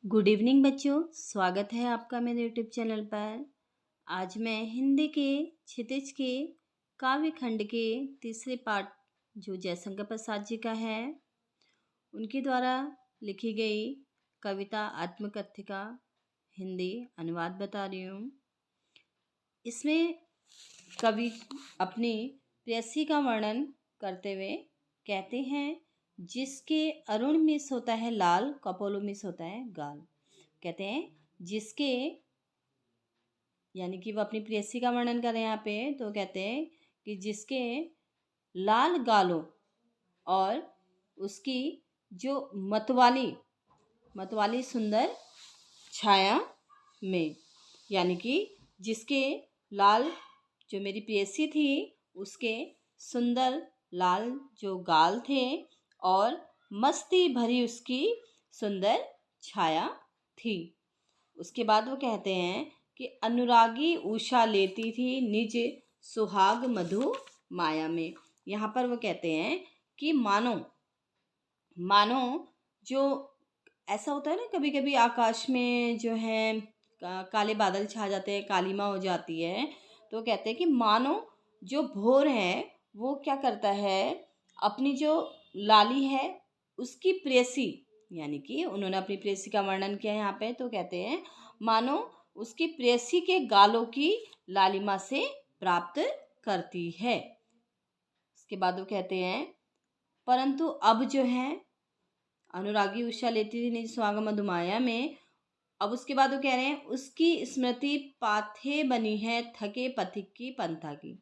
Good evening बच्चों, स्वागत है आपका मेरे यूट्यूब चैनल पर। आज मैं हिंदी के क्षितिज के काव्य खंड के तीसरे पाठ जो जयशंकर प्रसाद जी का है, उनके द्वारा लिखी गई कविता आत्मकथ्य का हिंदी अनुवाद बता रही हूँ। इसमें कवि अपनी प्रेयसी का वर्णन करते हुए कहते हैं, जिसके अरुण मिस होता है लाल, कपोलो मिस होता है गाल। कहते हैं जिसके, यानी कि वो अपनी प्रेयसी का वर्णन कर रहे हैं यहाँ पे, तो कहते हैं कि जिसके लाल गालों और उसकी जो मतवाली मतवाली सुंदर छाया में, यानी कि जिसके लाल, जो मेरी प्रेयसी थी, उसके सुंदर लाल जो गाल थे और मस्ती भरी उसकी सुंदर छाया थी। उसके बाद वो कहते हैं कि अनुरागी उषा लेती थी निज सुहाग मधु माया में। यहाँ पर वो कहते हैं कि मानो मानो जो ऐसा होता है ना, कभी कभी आकाश में जो है काले बादल छा जाते हैं, कालीमा हो जाती है, तो कहते हैं कि मानो जो भोर है वो क्या करता है, अपनी जो लाली है उसकी प्रेयसी, यानी कि उन्होंने अपनी प्रेयसी का वर्णन किया यहाँ पे, तो कहते हैं मानो उसकी प्रेयसी के गालों की लालिमा से प्राप्त करती है। उसके बाद वो कहते हैं परंतु अब जो है अनुरागी उषा लेती थी निज सुहाग मधुमाया में। अब उसके बाद वो कह रहे हैं उसकी स्मृति पाथे बनी है थके पथिक की पंथा की।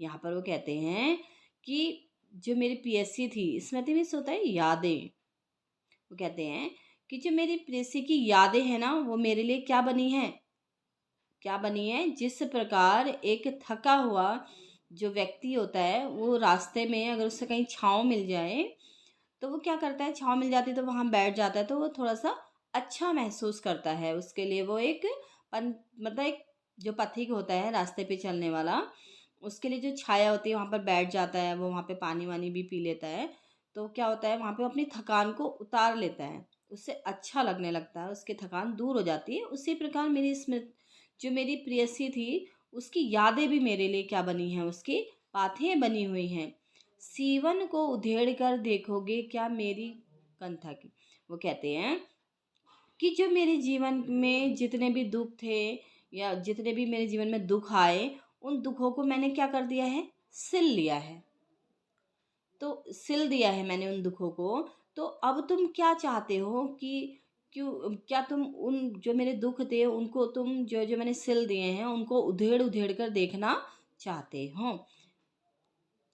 यहाँ पर वो कहते हैं कि जो मेरी प्रेयसी थी, स्मृति में होता है यादें, वो कहते हैं कि जो मेरी प्रेयसी की यादें हैं ना, वो मेरे लिए क्या बनी है, जिस प्रकार एक थका हुआ जो व्यक्ति होता है वो रास्ते में अगर उससे कहीं छाँव मिल जाए तो वो क्या करता है, छाँव मिल जाती है तो वहाँ बैठ जाता है, तो वो थोड़ा सा अच्छा महसूस करता है। उसके लिए वो एक मतलब एक जो पथिक होता है रास्ते पे चलने वाला, उसके लिए जो छाया होती है वहाँ पर बैठ जाता है, वो वहाँ पे पानी वानी भी पी लेता है, तो क्या होता है वहाँ पे अपनी थकान को उतार लेता है, उससे अच्छा लगने लगता है, उसकी थकान दूर हो जाती है। उसी प्रकार मेरी स्मृति, जो मेरी प्रेयसी थी, उसकी यादें भी मेरे लिए क्या बनी हैं, उसकी पाथें बनी हुई हैं। सीवन को उधेड़ कर देखोगे क्या मेरी कंथा की। वो कहते हैं कि जो मेरे जीवन में जितने भी दुख थे या जितने भी मेरे जीवन में दुख आए, उन दुखों को मैंने क्या कर दिया है, सिल लिया है। तो सिल दिया है मैंने उन दुखों को। तो अब तुम क्या चाहते हो कि क्यों, क्या तुम उन जो मेरे दुख थे उनको तुम जो जो मैंने सिल दिए हैं उनको उधेड़ उधेड़ कर देखना चाहते हो।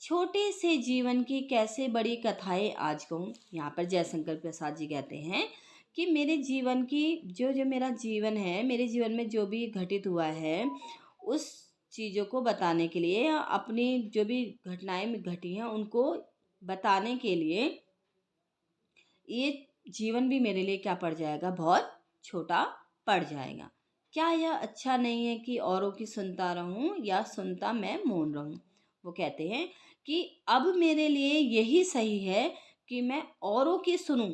छोटे से जीवन की कैसे बड़ी कथाएं आज कहूँ। यहाँ पर जयशंकर प्रसाद जी कहते हैं कि मेरे जीवन की जो जो मेरा जीवन है, मेरे जीवन में जो भी घटित हुआ है, उस चीज़ों को बताने के लिए, अपनी जो भी घटनाएं घटी हैं उनको बताने के लिए ये जीवन भी मेरे लिए क्या पड़ जाएगा, बहुत छोटा पड़ जाएगा। क्या यह अच्छा नहीं है कि औरों की सुनता रहूं या सुनता मैं मौन रहूं। वो कहते हैं कि अब मेरे लिए यही सही है कि मैं औरों की सुनूं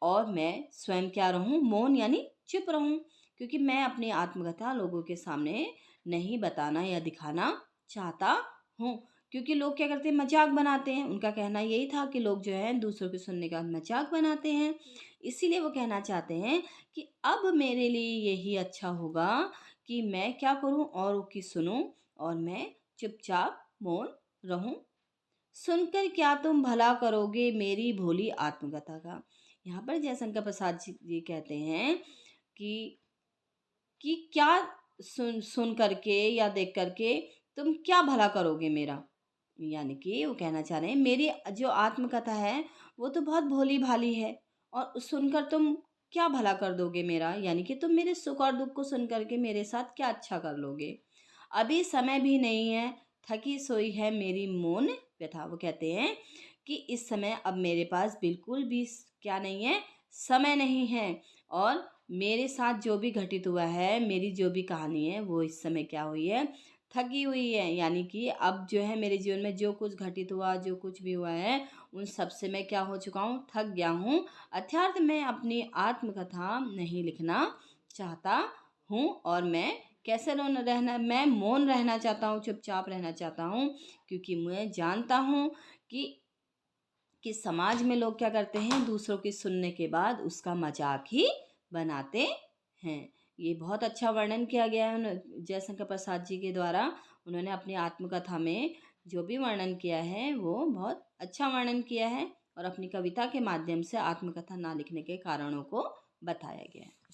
और मैं स्वयं क्या रहूं, मौन यानी चुप रहूं, क्योंकि मैं अपनी आत्मकथा लोगों के सामने नहीं बताना या दिखाना चाहता हूँ। क्योंकि लोग क्या करते हैं, मजाक बनाते हैं। उनका कहना यही था कि लोग जो है दूसरों के सुनने का मजाक बनाते हैं। इसीलिए वो कहना चाहते हैं कि अब मेरे लिए यही अच्छा होगा कि मैं क्या करूं, औरों की सुनूं और मैं चुपचाप मौन रहूं। सुनकर क्या तुम भला करोगे मेरी भोली आत्मकथा का। यहाँ पर जयशंकर प्रसाद जी कहते हैं कि क्या सुन करके या देख करके तुम क्या भला करोगे मेरा। यानी कि वो कहना चाह रहे हैं मेरी जो आत्मकथा है वो तो बहुत भोली भाली है, और सुनकर तुम क्या भला कर दोगे मेरा, यानी कि तुम मेरे सुख और दुख को सुन करके मेरे साथ क्या अच्छा कर लोगे। अभी समय भी नहीं है, थकी सोई है मेरी मौन व्यथा। वो कहते हैं कि इस समय अब मेरे पास बिल्कुल भी क्या नहीं है, समय नहीं है, और मेरे साथ जो भी घटित हुआ है, मेरी जो भी कहानी है वो इस समय क्या हुई है, थकी हुई है। यानी कि अब जो है मेरे जीवन में जो कुछ घटित हुआ, जो कुछ भी हुआ है, उन सब से मैं क्या हो चुका हूँ, थक गया हूँ। अर्थात मैं अपनी आत्मकथा नहीं लिखना चाहता हूँ और मैं कैसे रहना, मैं मौन रहना चाहता हूँ, चुपचाप रहना चाहता हूँ, क्योंकि मैं जानता हूँ कि समाज में लोग क्या करते हैं, दूसरों की सुनने के बाद उसका मजाक ही बनाते हैं। ये बहुत अच्छा वर्णन किया गया है जयशंकर प्रसाद जी के द्वारा। उन्होंने अपनी आत्मकथा में जो भी वर्णन किया है वो बहुत अच्छा वर्णन किया है और अपनी कविता के माध्यम से आत्मकथा ना लिखने के कारणों को बताया गया है।